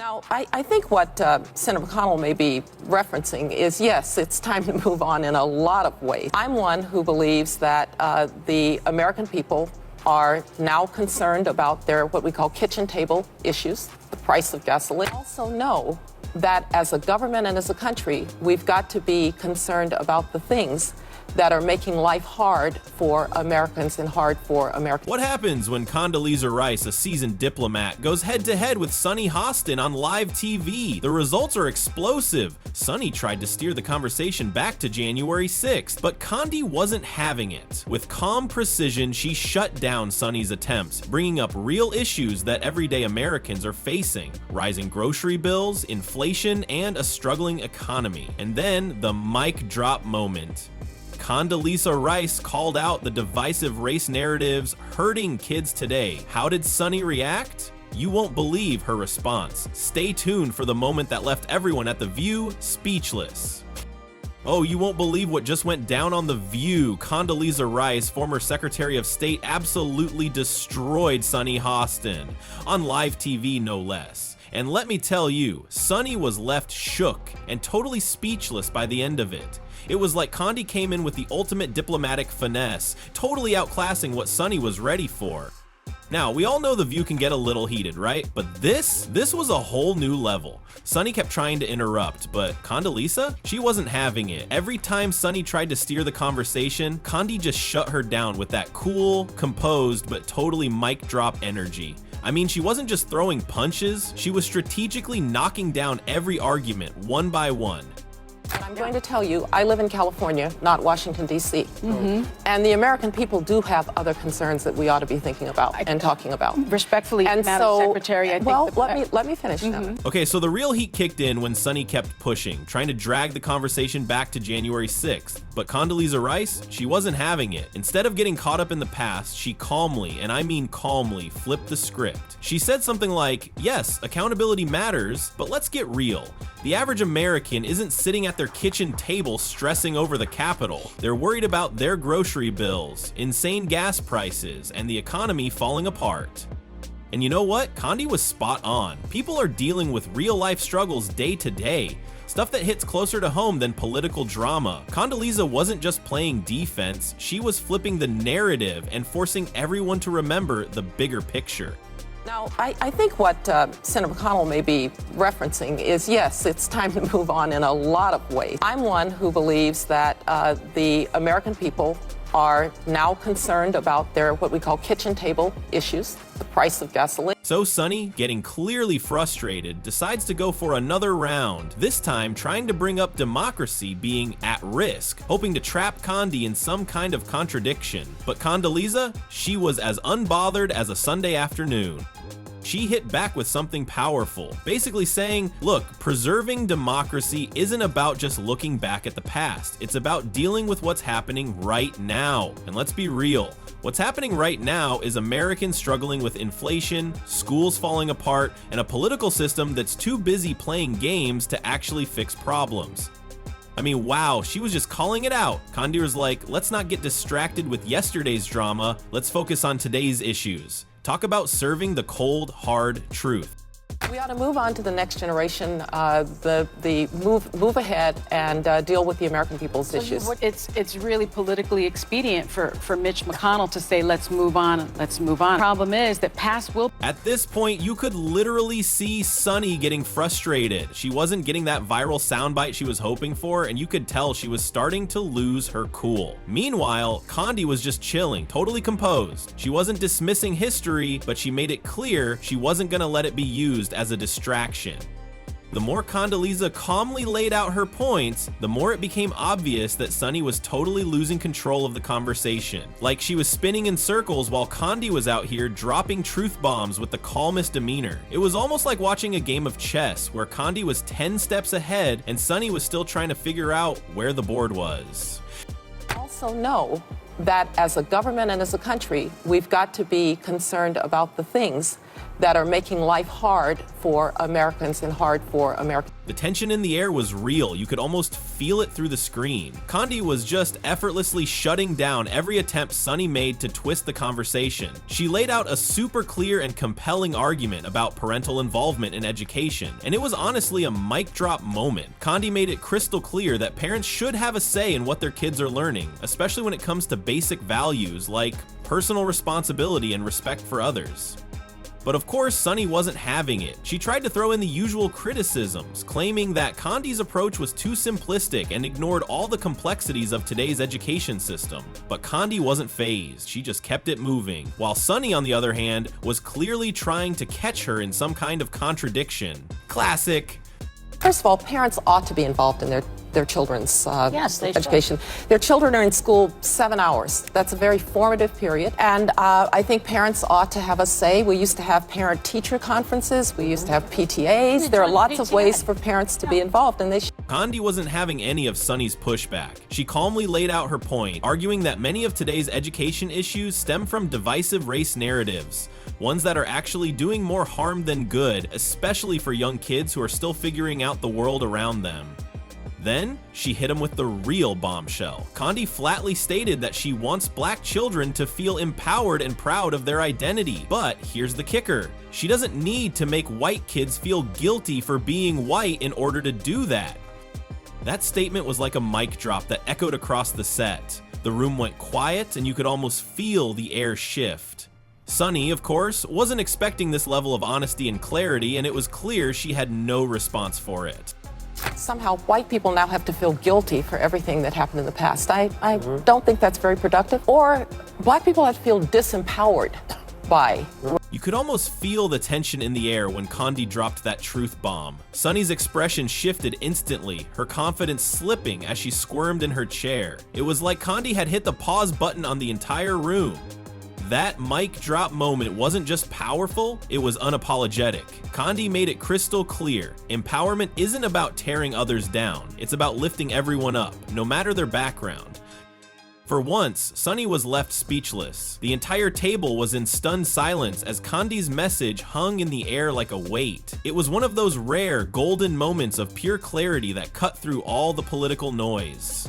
Now, I think what Senator McConnell may be referencing is, yes, it's time to move on in a lot of ways. I'm one who believes that the American people are now concerned about their what we call kitchen table issues, the price of gasoline. I also know that as a government and as a country, we've got to be concerned about the things that are making life hard for Americans and hard for Americans. What happens when Condoleezza Rice, a seasoned diplomat, goes head-to-head with Sunny Hostin on live TV? The results are explosive. Sunny tried to steer the conversation back to January 6th, but Condi wasn't having it. With calm precision, she shut down Sunny's attempts, bringing up real issues that everyday Americans are facing: rising grocery bills, inflation, and a struggling economy. And then the mic drop moment. Condoleezza Rice called out the divisive race narratives hurting kids today. How did Sunny react? You won't believe her response. Stay tuned for the moment that left everyone at The View speechless. Oh, you won't believe what just went down on The View. Condoleezza Rice, former Secretary of State, absolutely destroyed Sunny Hostin. On live TV, no less. And let me tell you, Sunny was left shook and totally speechless by the end of it. It was like Condi came in with the ultimate diplomatic finesse, totally outclassing what Sunny was ready for. Now, we all know The View can get a little heated, right? But this was a whole new level. Sunny kept trying to interrupt, but Condoleezza? She wasn't having it. Every time Sunny tried to steer the conversation, Condi just shut her down with that cool, composed, but totally mic drop energy. I mean, she wasn't just throwing punches, she was strategically knocking down every argument one by one. And I'm going to tell you, I live in California, not Washington, D.C. And the American people do have other concerns that we ought to be thinking about and talking about. Respectfully, and Madam so, Secretary, I think well, let me finish now. Okay, so the real heat kicked in when Sunny kept pushing, trying to drag the conversation back to January 6th. But Condoleezza Rice, she wasn't having it. Instead of getting caught up in the past, she calmly, and I mean calmly, flipped the script. She said something like, yes, accountability matters, but let's get real. The average American isn't sitting at their kitchen table stressing over the Capitol. They're worried about their grocery bills, insane gas prices, and the economy falling apart. And you know what? Condi was spot on. People are dealing with real-life struggles day to day. Stuff that hits closer to home than political drama. Condoleezza wasn't just playing defense, she was flipping the narrative and forcing everyone to remember the bigger picture. Now, I think what Senator McConnell may be referencing is, yes, it's time to move on in a lot of ways. I'm one who believes that the American people are now concerned about their what we call kitchen table issues, the price of gasoline. So Sunny, getting clearly frustrated, decides to go for another round, this time trying to bring up democracy being at risk, hoping to trap Condi in some kind of contradiction. But Condoleezza, she was as unbothered as a Sunday afternoon. She hit back with something powerful, basically saying, look, preserving democracy isn't about just looking back at the past. It's about dealing with what's happening right now. And let's be real. What's happening right now is Americans struggling with inflation, schools falling apart, and a political system that's too busy playing games to actually fix problems. I mean, wow, she was just calling it out. Condi was like, let's not get distracted with yesterday's drama. Let's focus on today's issues. Talk about serving the cold, hard truth. We ought to move on to the next generation, move ahead and deal with the American people's issues. It's really politically expedient for Mitch McConnell to say, let's move on, let's move on. Problem is that past will... At this point, you could literally see Sunny getting frustrated. She wasn't getting that viral soundbite she was hoping for, and you could tell she was starting to lose her cool. Meanwhile, Condi was just chilling, totally composed. She wasn't dismissing history, but she made it clear she wasn't gonna let it be used as a distraction. The more Condoleezza calmly laid out her points, the more it became obvious that Sunny was totally losing control of the conversation. Like she was spinning in circles while Condi was out here dropping truth bombs with the calmest demeanor. It was almost like watching a game of chess where Condi was 10 steps ahead and Sunny was still trying to figure out where the board was. Also know that as a government and as a country, we've got to be concerned about the things that are making life hard for Americans and hard for Americans. The tension in the air was real. You could almost feel it through the screen. Condi was just effortlessly shutting down every attempt Sunny made to twist the conversation. She laid out a super clear and compelling argument about parental involvement in education, and it was honestly a mic drop moment. Condi made it crystal clear that parents should have a say in what their kids are learning, especially when it comes to basic values like personal responsibility and respect for others. But of course, Sunny wasn't having it. She tried to throw in the usual criticisms, claiming that Condi's approach was too simplistic and ignored all the complexities of today's education system. But Condi wasn't fazed, she just kept it moving, while Sunny, on the other hand, was clearly trying to catch her in some kind of contradiction. Classic. First of all, parents ought to be involved in their children's Yes, they should. education. Their children are in school 7 hours. That's a very formative period. And I think parents ought to have a say. We used to have parent-teacher conferences. We used to have PTAs. There are lots of ways for parents to be involved, and they should. Condi wasn't having any of Sunny's pushback. She calmly laid out her point, arguing that many of today's education issues stem from divisive race narratives, ones that are actually doing more harm than good, especially for young kids who are still figuring out the world around them. Then, she hit him with the real bombshell. Condi flatly stated that she wants black children to feel empowered and proud of their identity. But here's the kicker. She doesn't need to make white kids feel guilty for being white in order to do that. That statement was like a mic drop that echoed across the set. The room went quiet and you could almost feel the air shift. Sunny, of course, wasn't expecting this level of honesty and clarity, and it was clear she had no response for it. Somehow white people now have to feel guilty for everything that happened in the past. I don't think that's very productive. Or black people have to feel disempowered by. You could almost feel the tension in the air when Condi dropped that truth bomb. Sunny's expression shifted instantly, her confidence slipping as she squirmed in her chair. It was like Condi had hit the pause button on the entire room. That mic drop moment wasn't just powerful, it was unapologetic. Condi made it crystal clear. Empowerment isn't about tearing others down, it's about lifting everyone up, no matter their background. For once, Sunny was left speechless. The entire table was in stunned silence as Condi's message hung in the air like a weight. It was one of those rare, golden moments of pure clarity that cut through all the political noise.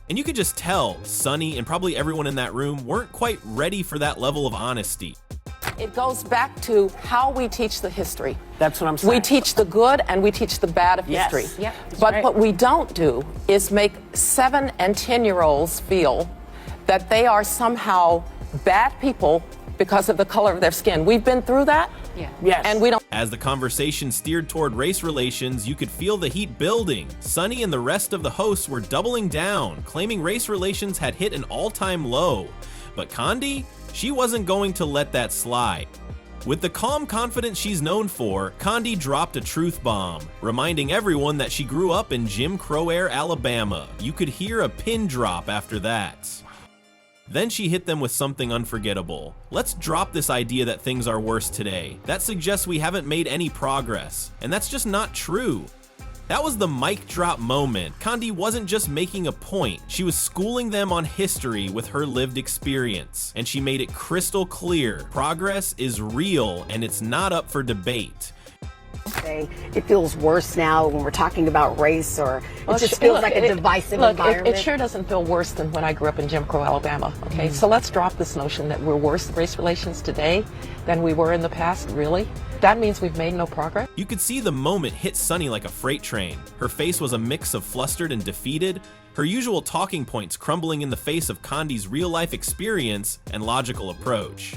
And you could just tell Sunny and probably everyone in that room weren't quite ready for that level of honesty. It goes back to how we teach the history. That's what I'm saying. We teach the good and we teach the bad of Yes. history. Yeah, but right. what we don't do is make 7 and 10-year-olds feel that they are somehow bad people because of the color of their skin. We've been through that. Yeah. Yes. And we don't. As the conversation steered toward race relations, you could feel the heat building. Sunny and the rest of the hosts were doubling down, claiming race relations had hit an all-time low. But Condi, she wasn't going to let that slide. With the calm confidence she's known for, Condi dropped a truth bomb, reminding everyone that she grew up in Jim Crow-era Alabama. You could hear a pin drop after that. Then she hit them with something unforgettable. Let's drop this idea that things are worse today. That suggests we haven't made any progress, and that's just not true. That was the mic drop moment. Condi wasn't just making a point, she was schooling them on history with her lived experience. And she made it crystal clear, progress is real and it's not up for debate. It feels worse now when we're talking about race, or it just feels like a divisive environment. It sure doesn't feel worse than when I grew up in Jim Crow, Alabama. Okay, so let's drop this notion that we're worse race relations today than we were in the past. Really? That means we've made no progress? You could see the moment hit Sunny like a freight train. Her face was a mix of flustered and defeated, her usual talking points crumbling in the face of Condi's real-life experience and logical approach.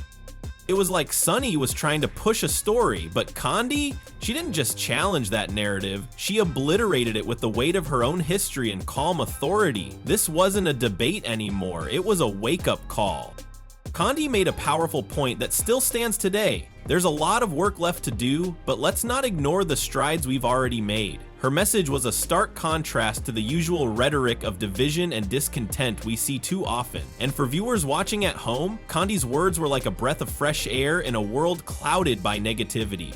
It was like Sunny was trying to push a story, but Condi, she didn't just challenge that narrative, she obliterated it with the weight of her own history and calm authority. This wasn't a debate anymore, it was a wake-up call. Condi made a powerful point that still stands today. There's a lot of work left to do, but let's not ignore the strides we've already made. Her message was a stark contrast to the usual rhetoric of division and discontent we see too often. And for viewers watching at home, Condi's words were like a breath of fresh air in a world clouded by negativity.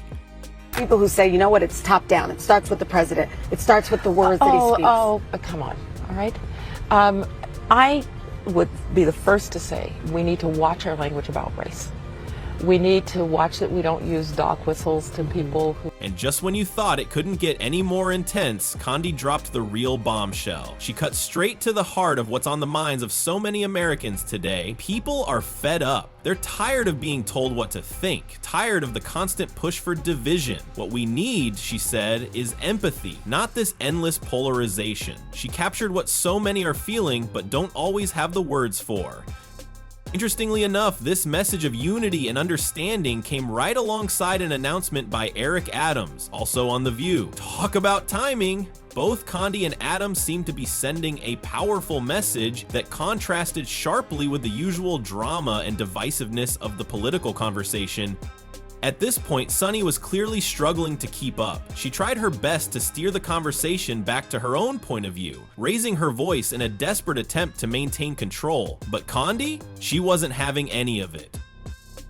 People who say, you know what, it's top down. It starts with the president. It starts with the words that he speaks. Come on, all right? I would be the first to say we need to watch our language about race. We need to watch that we don't use dog whistles to people who... And just when you thought it couldn't get any more intense, Condi dropped the real bombshell. She cut straight to the heart of what's on the minds of so many Americans today. People are fed up. They're tired of being told what to think, tired of the constant push for division. What we need, she said, is empathy, not this endless polarization. She captured what so many are feeling but don't always have the words for. Interestingly enough, this message of unity and understanding came right alongside an announcement by Eric Adams, also on The View. Talk about timing! Both Condi and Adams seemed to be sending a powerful message that contrasted sharply with the usual drama and divisiveness of the political conversation. At this point, Sunny was clearly struggling to keep up. She tried her best to steer the conversation back to her own point of view, raising her voice in a desperate attempt to maintain control. But Condi? She wasn't having any of it.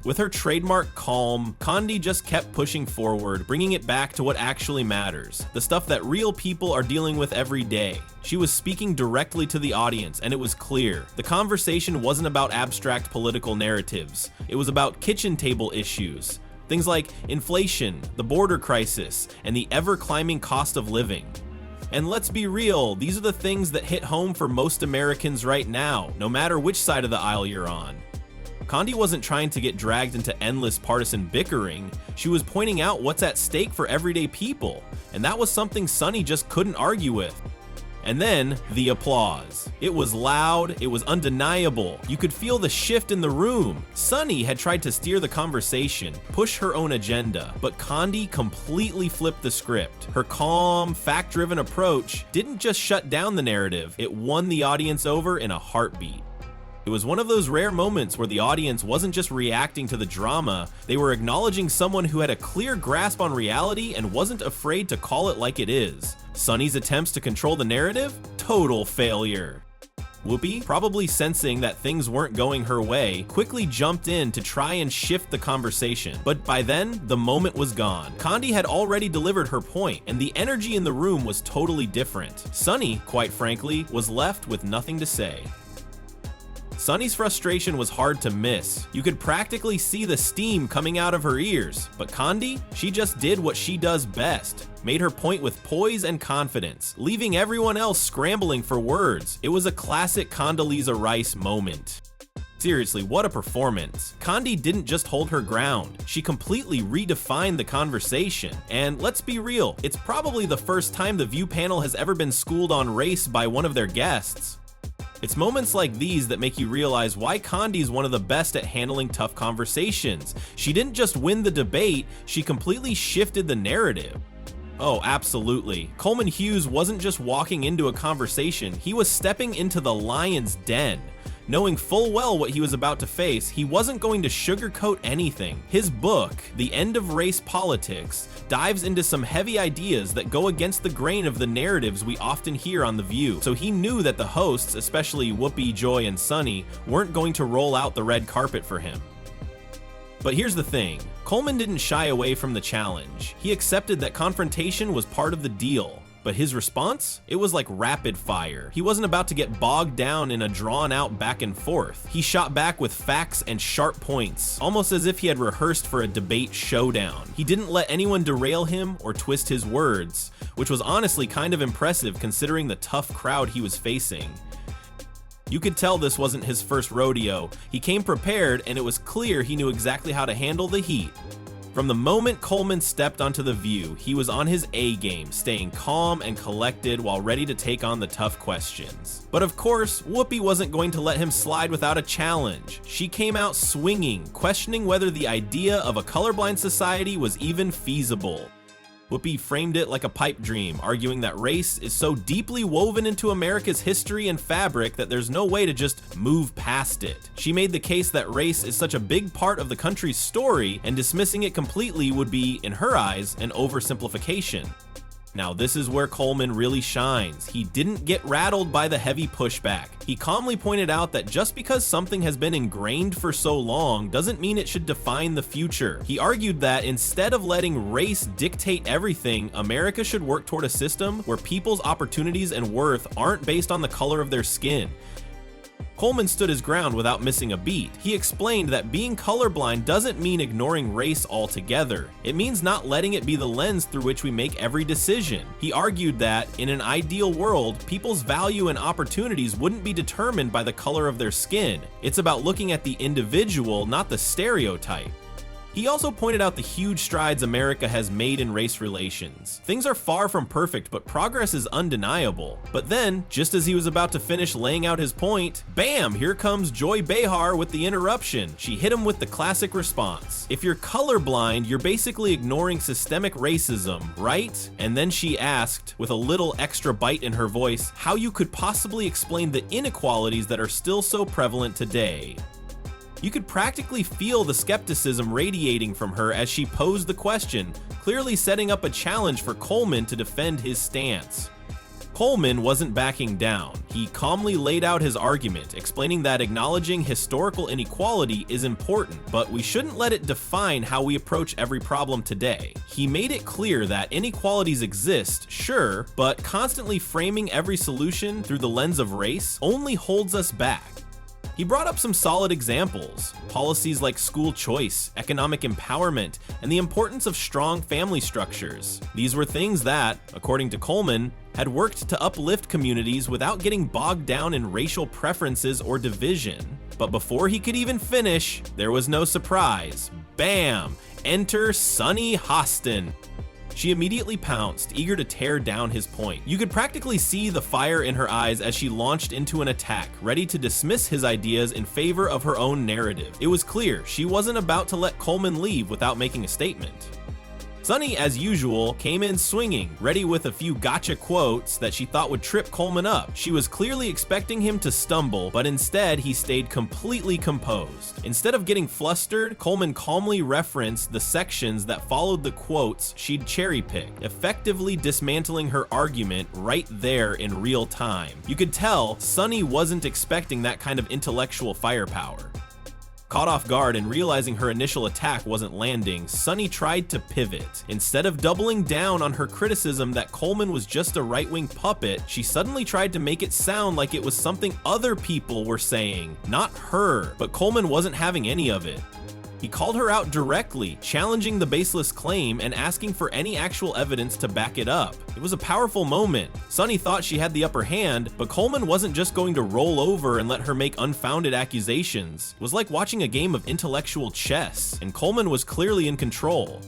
With her trademark calm, Condi just kept pushing forward, bringing it back to what actually matters, the stuff that real people are dealing with every day. She was speaking directly to the audience, and it was clear. The conversation wasn't about abstract political narratives. It was about kitchen table issues. Things like inflation, the border crisis, and the ever-climbing cost of living. And let's be real, these are the things that hit home for most Americans right now, no matter which side of the aisle you're on. Condi wasn't trying to get dragged into endless partisan bickering. She was pointing out what's at stake for everyday people, and that was something Sunny just couldn't argue with. And then, the applause. It was loud, it was undeniable. You could feel the shift in the room. Sunny had tried to steer the conversation, push her own agenda, but Condi completely flipped the script. Her calm, fact-driven approach didn't just shut down the narrative, it won the audience over in a heartbeat. It was one of those rare moments where the audience wasn't just reacting to the drama, they were acknowledging someone who had a clear grasp on reality and wasn't afraid to call it like it is. Sunny's attempts to control the narrative? Total failure. Whoopi, probably sensing that things weren't going her way, quickly jumped in to try and shift the conversation. But by then, the moment was gone. Condi had already delivered her point, and the energy in the room was totally different. Sunny, quite frankly, was left with nothing to say. Sunny's frustration was hard to miss. You could practically see the steam coming out of her ears. But Condi? She just did what she does best. Made her point with poise and confidence, leaving everyone else scrambling for words. It was a classic Condoleezza Rice moment. Seriously, what a performance. Condi didn't just hold her ground, she completely redefined the conversation. And let's be real, it's probably the first time the View panel has ever been schooled on race by one of their guests. It's moments like these that make you realize why Condi is one of the best at handling tough conversations. She didn't just win the debate, she completely shifted the narrative. Oh, absolutely. Coleman Hughes wasn't just walking into a conversation, he was stepping into the lion's den. Knowing full well what he was about to face, he wasn't going to sugarcoat anything. His book, The End of Race Politics, dives into some heavy ideas that go against the grain of the narratives we often hear on The View. So he knew that the hosts, especially Whoopi, Joy, and Sunny, weren't going to roll out the red carpet for him. But here's the thing, Coleman didn't shy away from the challenge. He accepted that confrontation was part of the deal. But his response? It was like rapid fire. He wasn't about to get bogged down in a drawn-out back and forth. He shot back with facts and sharp points, almost as if he had rehearsed for a debate showdown. He didn't let anyone derail him or twist his words, which was honestly kind of impressive considering the tough crowd he was facing. You could tell this wasn't his first rodeo. He came prepared, and it was clear he knew exactly how to handle the heat. From the moment Coleman stepped onto The View, he was on his A game, staying calm and collected while ready to take on the tough questions. But of course, Whoopi wasn't going to let him slide without a challenge. She came out swinging, questioning whether the idea of a colorblind society was even feasible. Whoopi framed it like a pipe dream, arguing that race is so deeply woven into America's history and fabric that there's no way to just move past it. She made the case that race is such a big part of the country's story, and dismissing it completely would be, in her eyes, an oversimplification. Now this is where Coleman really shines. He didn't get rattled by the heavy pushback. He calmly pointed out that just because something has been ingrained for so long doesn't mean it should define the future. He argued that instead of letting race dictate everything, America should work toward a system where people's opportunities and worth aren't based on the color of their skin. Coleman stood his ground without missing a beat. He explained that being colorblind doesn't mean ignoring race altogether. It means not letting it be the lens through which we make every decision. He argued that, in an ideal world, people's value and opportunities wouldn't be determined by the color of their skin. It's about looking at the individual, not the stereotype. He also pointed out the huge strides America has made in race relations. Things are far from perfect, but progress is undeniable. But then, just as he was about to finish laying out his point, bam, here comes Joy Behar with the interruption. She hit him with the classic response. If you're colorblind, you're basically ignoring systemic racism, right? And then she asked, with a little extra bite in her voice, how you could possibly explain the inequalities that are still so prevalent today. You could practically feel the skepticism radiating from her as she posed the question, clearly setting up a challenge for Coleman to defend his stance. Coleman wasn't backing down. He calmly laid out his argument, explaining that acknowledging historical inequality is important, but we shouldn't let it define how we approach every problem today. He made it clear that inequalities exist, sure, but constantly framing every solution through the lens of race only holds us back. He brought up some solid examples, policies like school choice, economic empowerment, and the importance of strong family structures. These were things that, according to Coleman, had worked to uplift communities without getting bogged down in racial preferences or division. But before he could even finish, there was no surprise. Bam! Enter Sunny Hostin. She immediately pounced, eager to tear down his point. You could practically see the fire in her eyes as she launched into an attack, ready to dismiss his ideas in favor of her own narrative. It was clear she wasn't about to let Coleman leave without making a statement. Sunny, as usual, came in swinging, ready with a few gotcha quotes that she thought would trip Coleman up. She was clearly expecting him to stumble, but instead he stayed completely composed. Instead of getting flustered, Coleman calmly referenced the sections that followed the quotes she'd cherry-picked, effectively dismantling her argument right there in real time. You could tell Sunny wasn't expecting that kind of intellectual firepower. Caught off guard and realizing her initial attack wasn't landing, Sunny tried to pivot. Instead of doubling down on her criticism that Coleman was just a right-wing puppet, she suddenly tried to make it sound like it was something other people were saying, not her. But Coleman wasn't having any of it. He called her out directly, challenging the baseless claim and asking for any actual evidence to back it up. It was a powerful moment. Sunny thought she had the upper hand, but Coleman wasn't just going to roll over and let her make unfounded accusations. It was like watching a game of intellectual chess, and Coleman was clearly in control.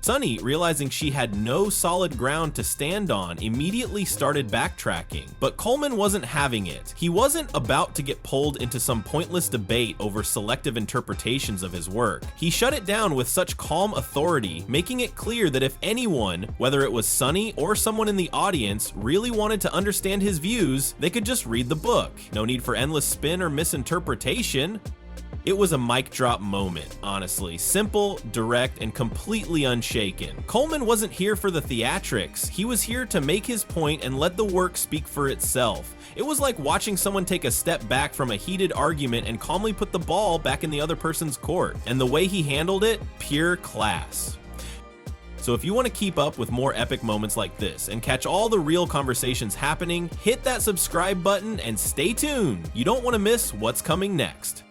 Sunny, realizing she had no solid ground to stand on, immediately started backtracking. But Coleman wasn't having it. He wasn't about to get pulled into some pointless debate over selective interpretations of his work. He shut it down with such calm authority, making it clear that if anyone, whether it was Sunny or someone in the audience, really wanted to understand his views, they could just read the book. No need for endless spin or misinterpretation. It was a mic drop moment, honestly. Simple, direct, and completely unshaken. Coleman wasn't here for the theatrics. He was here to make his point and let the work speak for itself. It was like watching someone take a step back from a heated argument and calmly put the ball back in the other person's court. And the way he handled it, pure class. So if you want to keep up with more epic moments like this and catch all the real conversations happening, hit that subscribe button and stay tuned. You don't want to miss what's coming next.